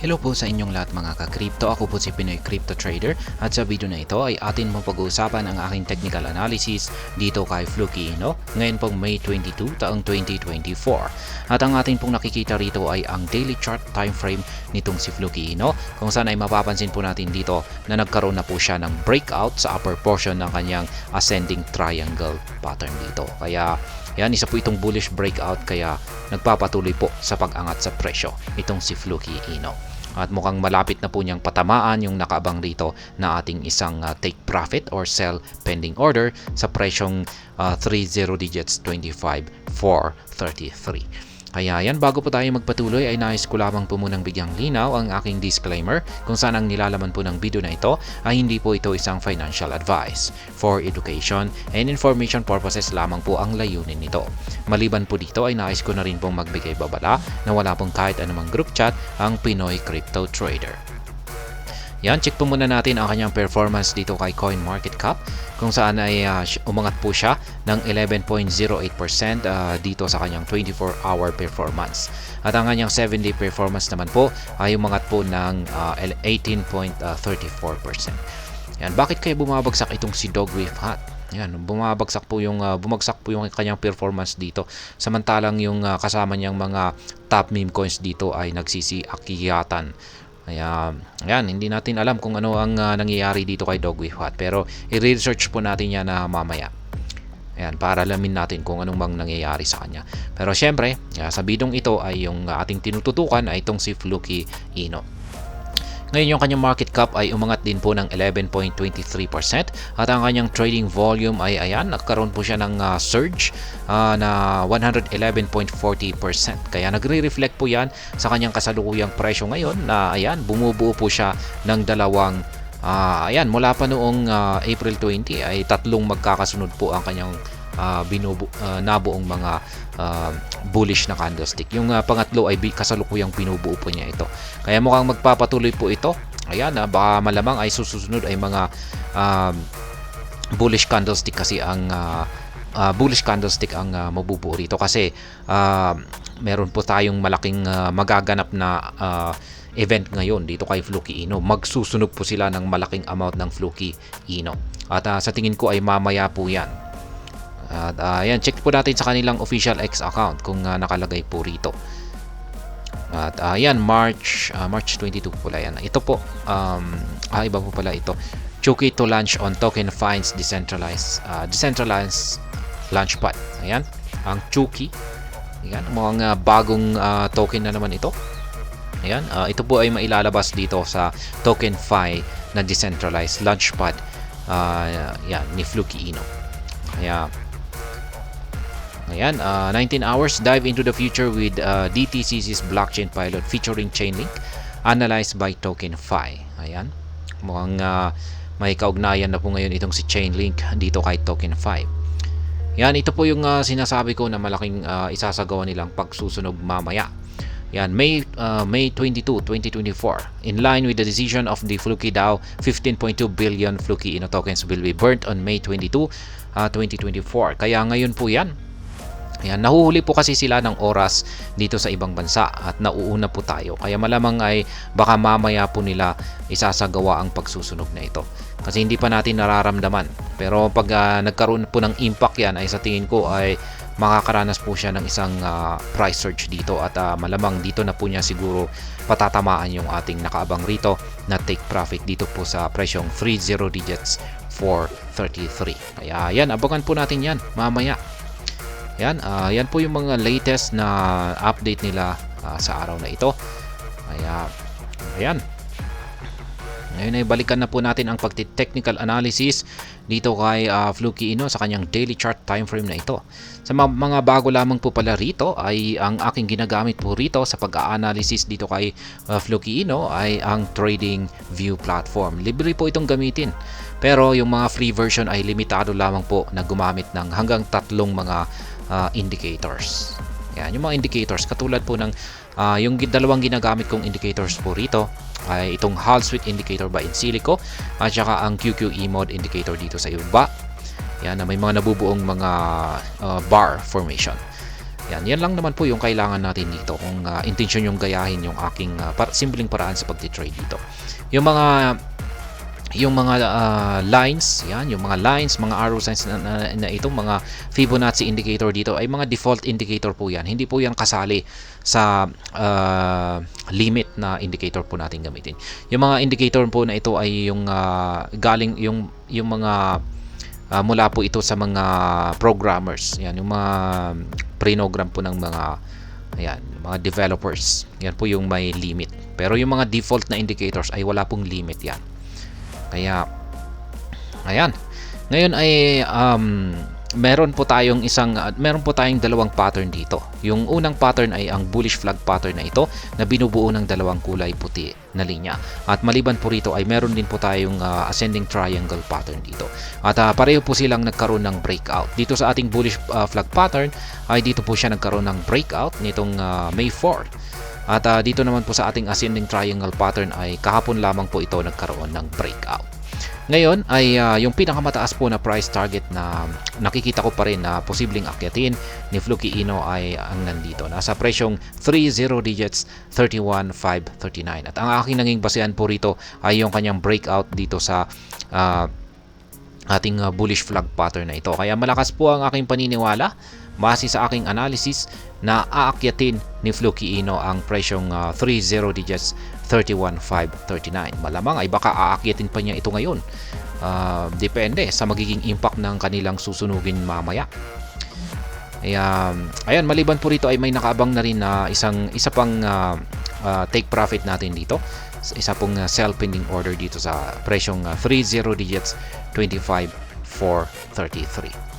Hello po sa inyong lahat mga ka-crypto. Ako po si Pinoy Crypto Trader at sa video na ito ay atin mo pag-uusapan ang aking technical analysis dito kay Fluky Ino ngayon pong May 22 taong 2024. At ang atin pong nakikita rito ay ang daily chart time frame nitong si Fluky Ino kung saan ay mapapansin po natin dito na nagkaroon na po siya ng breakout sa upper portion ng kanyang ascending triangle pattern dito. Kaya yan, isa po itong bullish breakout kaya nagpapatuloy po sa pag-angat sa presyo itong si Fluky Ino. At mukhang malapit na po niyang patamaan yung nakaabang rito na ating isang take profit or sell pending order sa presyong 30 digits 25,433. Kaya yan, bago po tayo magpatuloy ay nais ko lamang po munang bigyang linaw ang aking disclaimer kung saan ang nilalaman po ng video na ito ay hindi po ito isang financial advice. For education and information purposes lamang po ang layunin nito. Maliban po dito ay nais ko na rin pong magbigay babala na wala pong kahit anumang group chat ang Pinoy Crypto Trader. Yan, check po muna natin ang kanyang performance dito kay CoinMarketCap kung saan ay umangat po siya ng 11.08% dito sa kanyang 24-hour performance. At ang kanyang 7-day performance naman po ay umangat po ng 18.34%. Yan, bakit kaya bumabagsak itong si Dogwave Hat? Yan, bumagsak po yung kanyang performance dito. Samantalang yung kasama niyang mga top meme coins dito ay nagsisiakiyatan. Kaya, yan, hindi natin alam kung ano ang nangyayari dito kay Dogwave Hat. Pero, i-research po natin yan mamaya. Ayan, para alamin natin kung anong bang nangyayari sa kanya. Pero, syempre, sa bidong ito ay yung ating tinututukan ay itong si Fluky Ino. Ngayon yung kanyang market cap ay umangat din po ng 11.23% at ang kanyang trading volume ay ayan, nagkaroon po siya ng surge na 111.40%. Kaya nagre-reflect po yan sa kanyang kasalukuyang presyo ngayon na ayan, bumubuo po siya ng dalawang ayan, mula pa noong April 20 ay tatlong magkakasunod po ang kanyang nabuong mga bullish na candlestick. Yung pangatlo ay kasalukuyang binubuo po niya ito. Kaya mukhang magpapatuloy po ito. Ayan, baka malamang ay susunod ay mga bullish candlestick kasi ang mabubuo rito kasi meron po tayong malaking magaganap na event ngayon dito kay Fluky Ino. Magsusunog po sila ng malaking amount ng Fluky Ino. At sa tingin ko ay mamaya po yan. At ayan, check po natin sa kanilang official X account kung nakalagay po rito. At ayan, March 22 pala yan. Ito po, iba po pala ito. Chuki to launch on token finds decentralized launchpad. Ayan, ang Chuki. Ayan, mga bagong token na naman ito. Ayan, ito po ay mailalabas dito sa TokenFi na decentralized launchpad yan, ni Fluky Ino. Ayan, 19 hours dive into the future with DTCC's blockchain pilot featuring Chainlink analyzed by TokenFi. Ayan, mukhang may kaugnayan na po ngayon itong si Chainlink dito kay TokenFi. Yan, ito po yung sinasabi ko na malaking isasagawa nilang pagsusunog mamaya. Yan, May 22, 2024. In line with the decision of the Fluky DAO, 15.2 billion Fluky Ino tokens will be burnt on May 22, 2024. Kaya ngayon po yan. Ayan, nahuhuli po kasi sila ng oras dito sa ibang bansa at nauuna po tayo. Kaya malamang ay baka mamaya po nila isasagawa ang pagsusunog na ito. Kasi hindi pa natin nararamdaman. Pero pag nagkaroon po ng impact yan ay sa tingin ko ay makakaranas po siya ng isang price surge dito. At malamang dito na po niya siguro patatamaan yung ating nakaabang rito na take profit dito po sa presyong 30 digits 433. Kaya yan, abangan po natin yan mamaya. Yan, yan po yung mga latest na update nila sa araw na ito. Kaya, ayan. Ngayon ay balikan na po natin ang pagti-technical analysis dito kay Fluky Ino sa kanyang daily chart time frame na ito. Sa mga bago lamang po pala rito ay ang aking ginagamit po rito sa pag-a-analysis dito kay Fluky Ino ay ang TradingView platform. Libre po itong gamitin. Pero yung mga free version ay limitado lamang po na gumamit ng hanggang tatlong mga indicators. Yan, yung mga indicators katulad po ng yung dalawang ginagamit kong indicators po rito ay itong Hall Suite indicator by Insilico at saka ang QQE mode indicator dito sa ibaba. Yan, na may mga nabubuong mga bar formation. Yan lang naman po yung kailangan natin dito kung intensyon yung gayahin yung aking simpleng paraan sa pagti-trade dito. Yung mga lines, yan, yung mga lines, mga arrow signs na itong mga Fibonacci indicator dito ay mga default indicator po yan. Hindi po yan kasali sa limit na indicator po natin gamitin. Yung mga indicator po na ito ay yung galing yung mga mula po ito sa mga programmers. Yan, yung mga prinogram po ng mga mga developers. Yan po yung may limit. Pero yung mga default na indicators ay wala pong limit yan. Kaya ayan. Ngayon ay meron po tayong dalawang pattern dito. Yung unang pattern ay ang bullish flag pattern na ito na binubuo ng dalawang kulay puti na linya. At maliban po rito ay meron din po tayong ascending triangle pattern dito. At pareho po silang nagkaroon ng breakout. Dito sa ating bullish flag pattern ay dito po siya nagkaroon ng breakout nitong May 4. At dito naman po sa ating ascending triangle pattern ay kahapon lamang po ito nagkaroon ng breakout. Ngayon ay yung pinakamataas po na price target na nakikita ko pa rin na posibleng akyatin ni Fluky Ino ay ang nandito. Nasa presyong 30 digits 31,539. At ang aking naging basehan po rito ay yung kanyang breakout dito sa ating bullish flag pattern na ito. Kaya malakas po ang aking paniniwala base sa aking analysis na aakyatin ni Fluky Ino ang presyong 30 digits 31,539. Malamang ay baka aakyatin pa niya ito ngayon. Depende sa magiging impact ng kanilang susunugin mamaya. Ayan, maliban po rito ay may nakaabang na rin na isa pang take profit natin dito. Isa pong sell pending order dito sa presyong 30 digits 25,433.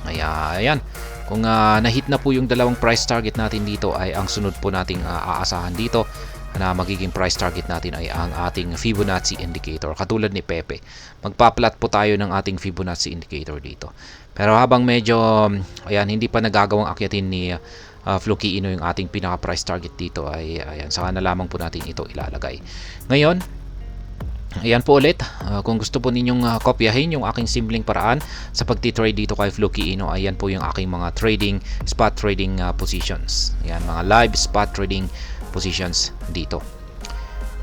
Ayan. Kung na-hit na po yung dalawang price target natin dito ay ang sunod po nating aasahan dito na magiging price target natin ay ang ating Fibonacci indicator. Katulad ni Pepe, magpa-plot po tayo ng ating Fibonacci indicator dito. Pero habang medyo hindi pa nagagawang akyatin ni Fluky Ino yung ating pinaka price target dito ay saka na lamang po natin ito ilalagay. Ngayon, ayan po ulit, kung gusto po ninyong kopyahin yung aking simpleng paraan sa pagti-trade dito kay Fluky Ino, ayan po yung aking mga spot trading positions. Ayan, mga live spot trading positions dito.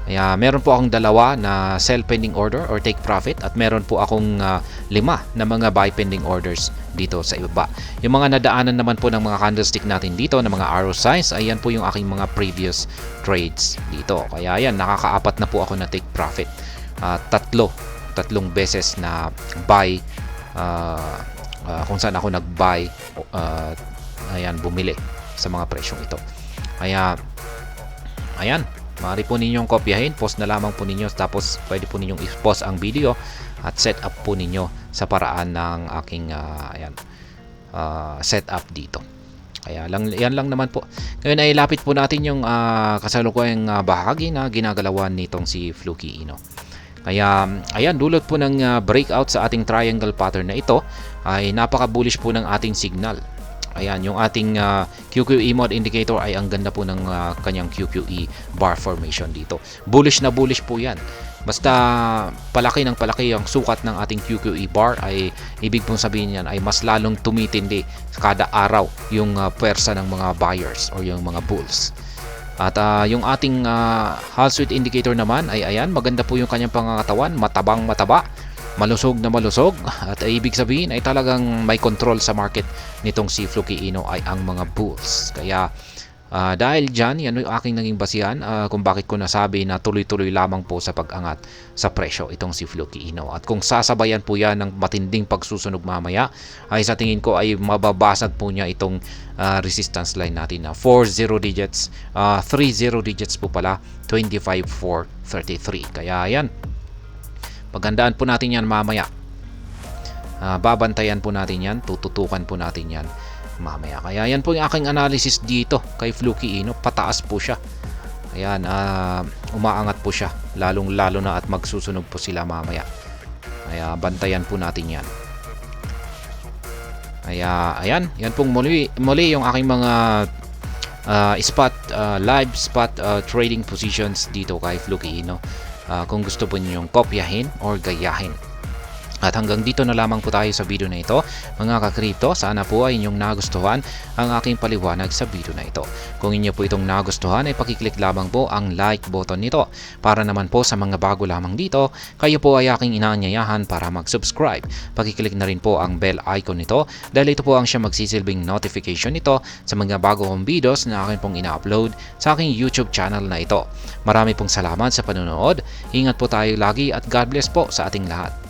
Meron po akong dalawa na sell pending order or take profit at meron po akong 5 na mga buy pending orders dito sa ibaba. Yung mga nadaanan naman po ng mga candlestick natin dito na mga arrow signs, ayan po yung aking mga previous trades dito. Kaya ayan, nakakaapat na po ako na take profit. Tatlong beses na buy kung saan ako nag-buy bumili sa mga presyong ito. Kaya ayan, maaari po ninyong kopyahin, post na lamang po ninyo, tapos pwede po ninyong i-pause ang video at set up po ninyo sa paraan ng aking setup dito. Kaya yan lang naman po. Ngayon ay lapit po natin yung kasalukuyang bahagi na ginagalawan nitong si Fluky Ino. Kaya ayan, dulot po ng breakout sa ating triangle pattern na ito ay napaka-bullish po ng ating signal. Ayan, yung ating QQE mode indicator ay ang ganda po ng kanyang QQE bar formation dito. Bullish na bullish po yan. Basta palaki ng palaki ang sukat ng ating QQE bar ay ibig pong sabihin yan ay mas lalong tumitindi kada araw yung pwersa ng mga buyers or yung mga bulls. At yung ating Hall Street indicator naman ay ayan, maganda po yung kanyang pangangatawan, matabang mataba, malusog na malusog, at ibig sabihin ay talagang may control sa market nitong si Fluky Ino ay ang mga bulls. Kaya dahil dyan, yan yung aking naging basihan kung bakit ko nasabi na tuloy-tuloy lamang po sa pag-angat sa presyo itong si Fluky Ino. At kung sasabayan po yan ng matinding pagsusunog mamaya, ay sa tingin ko ay mababasag po niya itong resistance line natin na 30 digits po pala, 25,433. Kaya yan, paghandaan po natin yan mamaya. Babantayan po natin yan, tututukan po natin yan mamaya. Kaya yan po yung aking analysis dito kay Fluky Ino. Pataas po siya. Ayan, umaangat po siya. Lalong-lalo na at magsusunog po sila mamaya. Kaya bantayan po natin yan. Kaya ayan, yan pong muli yung aking mga live spot trading positions dito kay Fluky Ino. Kung gusto po ninyong kopyahin or gayahin. At hanggang dito na lamang po tayo sa video na ito. Mga ka-crypto, sana po ay inyong nagustuhan ang aking paliwanag sa video na ito. Kung inyo po itong nagustuhan ay pakiclick lamang po ang like button nito. Para naman po sa mga bago lamang dito, kayo po ay aking inaanyayahan para mag-subscribe. Pakiclick na rin po ang bell icon nito dahil ito po ang siya magsisilbing notification nito sa mga bago kong videos na akin pong ina-upload sa aking YouTube channel na ito. Marami pong salamat sa panonood. Ingat po tayo lagi at God bless po sa ating lahat.